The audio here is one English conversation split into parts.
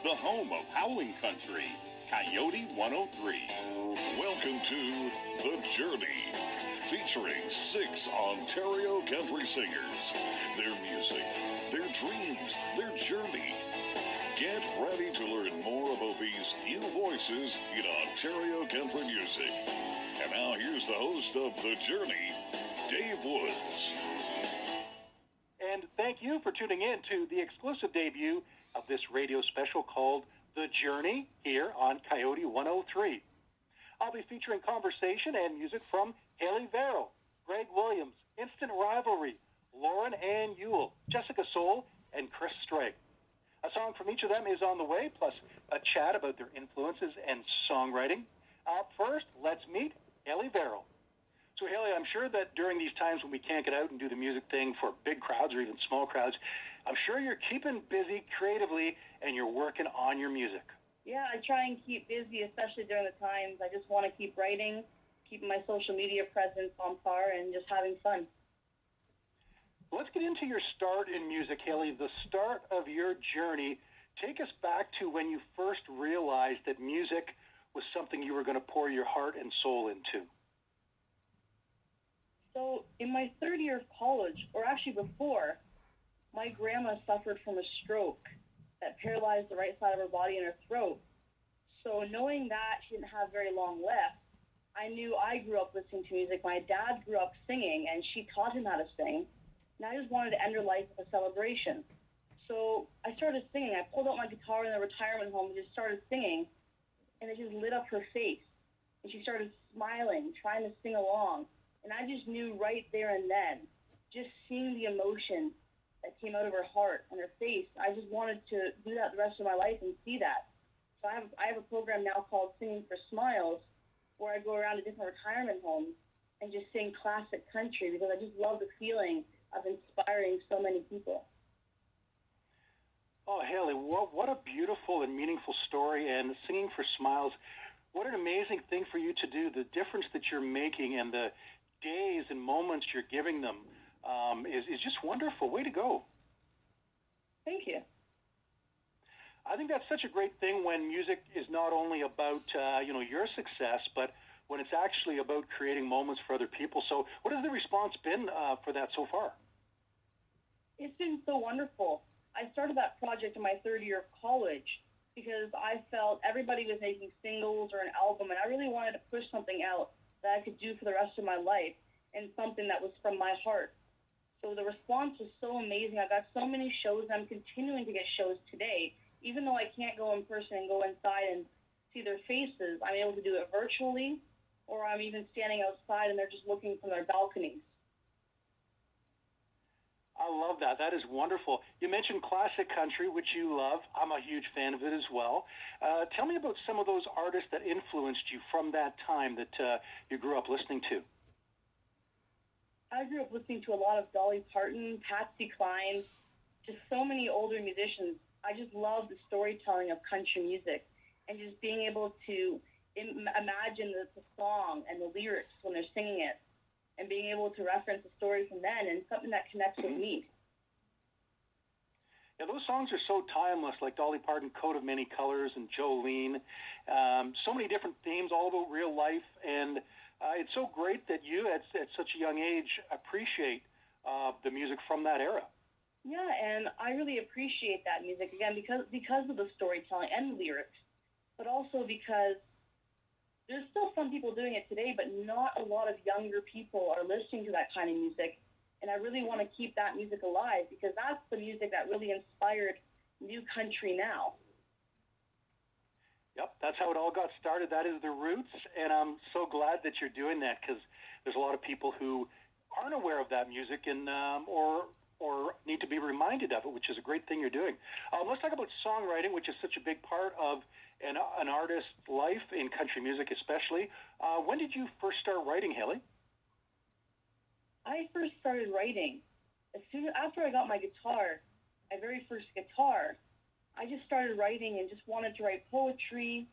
the home of howling country, Coyote 103. Welcome to The Journey, featuring 6 Ontario country singers, their music, their dreams, their journey. Get ready to learn more about these new voices in Ontario country music. And now here's the host of The Journey, Dave Woods. And thank you for tuning in to the exclusive debut of this radio special called The Journey here on Coyote 103. I'll be featuring conversation and music from Hayley Verrall, Greg Williams, Instant Rivalry, Lauren Ann Ewell, Jessica Soul, and Chris Stray. A song from each of them is on the way, plus a chat about their influences and songwriting. First, let's meet Hayley Verrall. So, Hayley, I'm sure that during these times when we can't get out and do the music thing for big crowds or even small crowds, I'm sure you're keeping busy creatively and you're working on your music. Yeah, I try and keep busy, especially during the times. I just want to keep writing, keeping my social media presence on par, and just having fun. Let's get into your start in music, Hayley. The start of your journey. Take us back to when you first realized that music was something you were going to pour your heart and soul into. So in my third year of college, or actually before, my grandma suffered from a stroke that paralyzed the right side of her body and her throat. So knowing that she didn't have very long left, I knew I grew up listening to music. My dad grew up singing, and she taught him how to sing. And I just wanted to end her life with a celebration. So I started singing. I pulled out my guitar in the retirement home and just started singing, and it just lit up her face. And she started smiling, trying to sing along. And I just knew right there and then, just seeing the emotion that came out of her heart and her face, I just wanted to do that the rest of my life and see that. So I have a program now called Singing for Smiles, where I go around to different retirement homes and just sing classic country, because I just love the feeling of inspiring so many people. Oh, Hayley, what a beautiful and meaningful story, and Singing for Smiles, what an amazing thing for you to do. The difference that you're making and the days and moments you're giving them is just wonderful. Way to go. Thank you. I think that's such a great thing when music is not only about your success, but when it's actually about creating moments for other people. So what has the response been for that so far? It's been so wonderful. I started that project in my third year of college because I felt everybody was making singles or an album, and I really wanted to push something out that I could do for the rest of my life, and something that was from my heart. So the response was so amazing. I got so many shows, and I'm continuing to get shows today. Even though I can't go in person and go inside and see their faces, I'm able to do it virtually, or I'm even standing outside and they're just looking from their balconies. I love that. That is wonderful. You mentioned classic country, which you love. I'm a huge fan of it as well. Tell me about some of those artists that influenced you from that time that you grew up listening to. I grew up listening to a lot of Dolly Parton, Patsy Cline, just so many older musicians. I just love the storytelling of country music and just being able to imagine the song and the lyrics when they're singing it, and being able to reference the story from then and something that connects with me. Yeah, those songs are so timeless, like Dolly Parton, Coat of Many Colors, and Jolene. So many different themes, all about real life. And it's so great that you, at such a young age, appreciate the music from that era. Yeah, and I really appreciate that music, again, because of the storytelling and the lyrics, but also because there's still some people doing it today, but not a lot of younger people are listening to that kind of music. And I really want to keep that music alive, because that's the music that really inspired new country now. Yep, that's how it all got started. That is the roots, and I'm so glad that you're doing that, because there's a lot of people who aren't aware of that music and or need to be reminded of it, which is a great thing you're doing. Let's talk about songwriting, which is such a big part of an artist's life in country music especially. When did you first start writing, Hayley? I first started writing after I got my guitar, my very first guitar. I just started writing and just wanted to write poetry,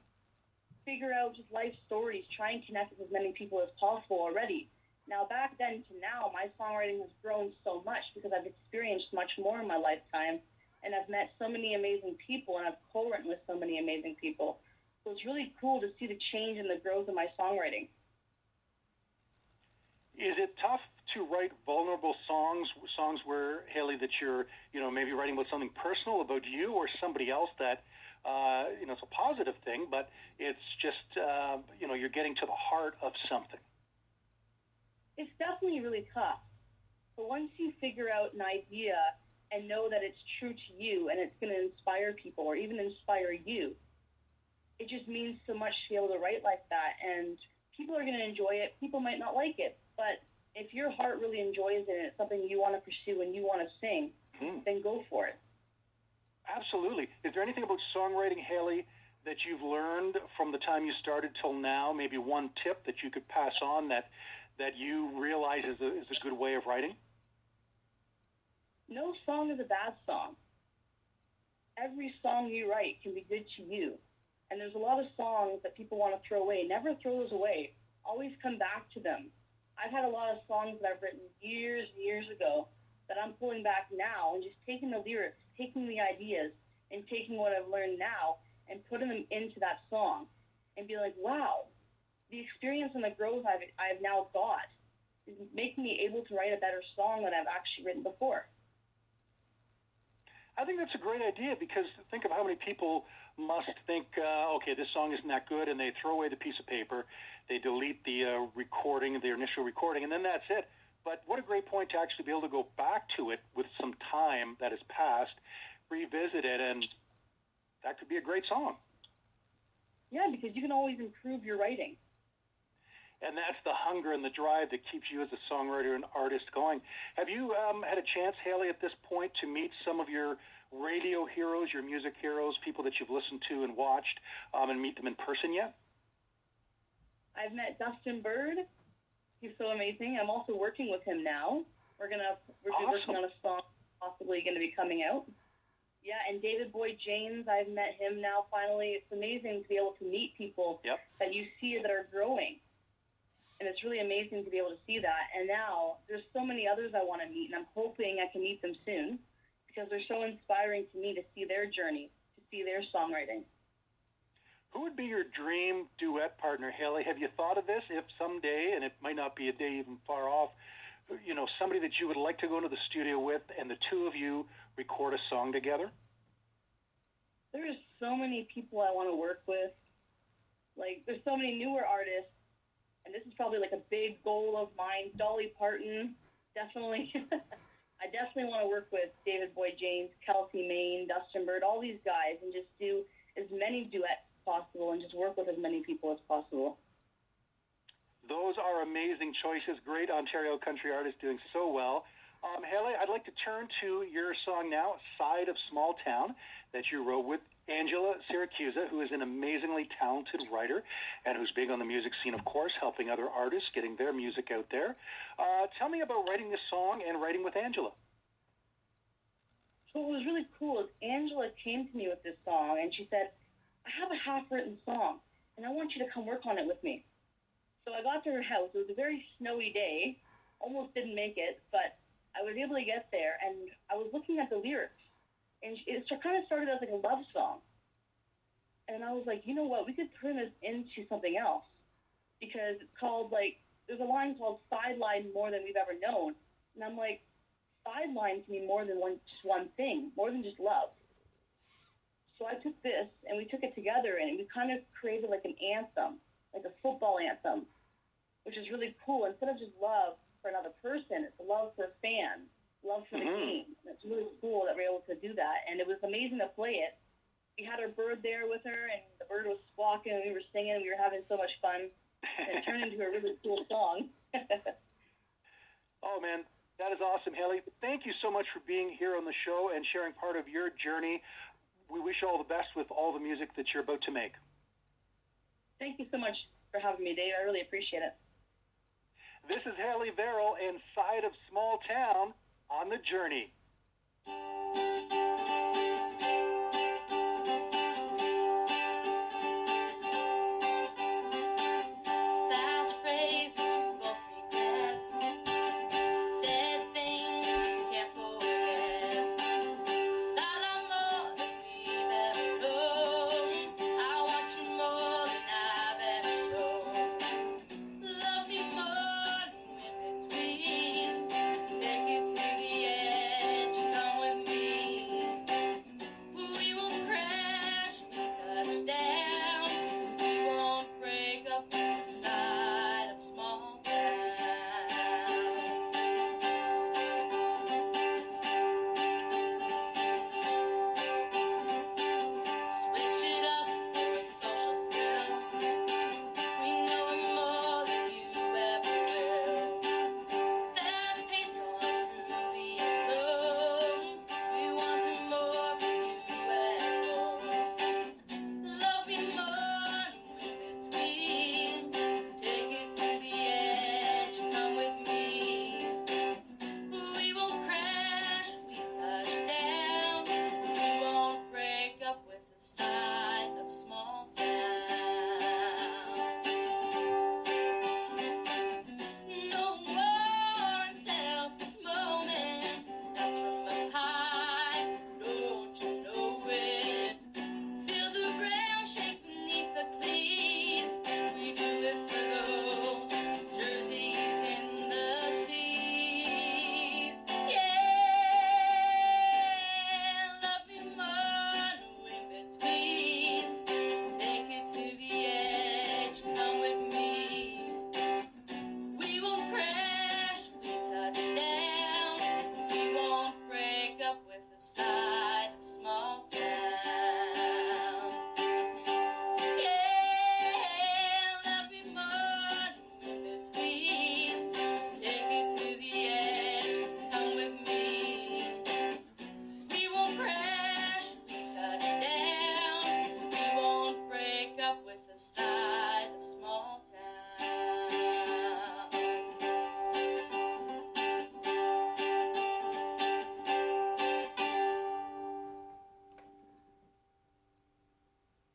figure out just life stories, try and connect with as many people as possible already. Now, back then to now, my songwriting has grown so much because I've experienced much more in my lifetime, and I've met so many amazing people, and I've co-written with so many amazing people. So it's really cool to see the change and the growth of my songwriting. Is it tough to write vulnerable songs where, Hayley, that you're, maybe writing about something personal about you or somebody else that, it's a positive thing, but it's just, you're getting to the heart of something? It's definitely really tough. But once you figure out an idea and know that it's true to you and it's going to inspire people or even inspire you, it just means so much to be able to write like that. And people are going to enjoy it. People might not like it. But if your heart really enjoys it and it's something you want to pursue and you want to sing, then go for it. Absolutely. Is there anything about songwriting, Hayley, that you've learned from the time you started till now, maybe one tip that you could pass on that you realize is a good way of writing? No song is a bad song. Every song you write can be good to you. And there's a lot of songs that people want to throw away. Never throw those away. Always come back to them. I've had a lot of songs that I've written years and years ago that I'm pulling back now and just taking the lyrics, taking the ideas, and taking what I've learned now and putting them into that song and be like, wow, the experience and the growth I've now got is making me able to write a better song than I've actually written before. I think that's a great idea, because think of how many people must think, okay, this song isn't that good, and they throw away the piece of paper, they delete the recording, the initial recording, and then that's it. But what a great point to actually be able to go back to it with some time that has passed, revisit it, and that could be a great song. Yeah, because you can always improve your writing. And that's the hunger and the drive that keeps you as a songwriter and artist going. Have you had a chance, Hayley, at this point to meet some of your radio heroes, your music heroes, people that you've listened to and watched, and meet them in person yet? I've met Dustin Bird. He's so amazing. I'm also working with him now. We're working on a song possibly going to be coming out. Yeah, and David Boyd James, I've met him now finally. It's amazing to be able to meet people that you see that are growing. And it's really amazing to be able to see that. And now there's so many others I want to meet, and I'm hoping I can meet them soon because they're so inspiring to me to see their journey, to see their songwriting. Who would be your dream duet partner, Hayley? Have you thought of this? If someday, and it might not be a day even far off, somebody that you would like to go into the studio with and the two of you record a song together? There's so many people I want to work with. Like, there's so many newer artists. And this is probably like a big goal of mine. Dolly Parton, definitely. I definitely want to work with David Boyd James, Kelsey Main, Dustin Bird, all these guys, and just do as many duets as possible and just work with as many people as possible. Those are amazing choices. Great Ontario country artists doing so well. Hayley, I'd like to turn to your song now, Side of Small Town, that you wrote with Angela Siracusa, who is an amazingly talented writer and who's big on the music scene, of course, helping other artists, getting their music out there. Tell me about writing this song and writing with Angela. So what was really cool is Angela came to me with this song, and she said, I have a half-written song, and I want you to come work on it with me. So I got to her house. It was a very snowy day. Almost didn't make it, but I was able to get there, and I was looking at the lyrics. And it kind of started as like a love song. And I was like, you know what? We could turn this into something else. Because it's called, like, there's a line called Sideline More Than We've Ever Known. And I'm like, sideline can be more than just one thing, more than just love. So I took this, and we took it together, and we kind of created like an anthem, like a football anthem, which is really cool. Instead of just love for another person, it's a love for fans. Love for the game. And it's really cool that we're able to do that. And it was amazing to play it. We had our bird there with her, and the bird was squawking, and we were singing, and we were having so much fun. And it turned into a really cool song. Oh, man, that is awesome, Hayley. Thank you so much for being here on the show and sharing part of your journey. We wish you all the best with all the music that you're about to make. Thank you so much for having me, Dave. I really appreciate it. This is Hayley Verrall and Side of Small Town on the Journey. Fast phrases we both regret, said things we can't forget. Silent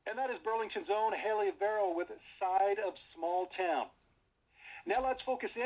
And that is Burlington's own Hayley Verrall with Side of Small Town. Now let's focus in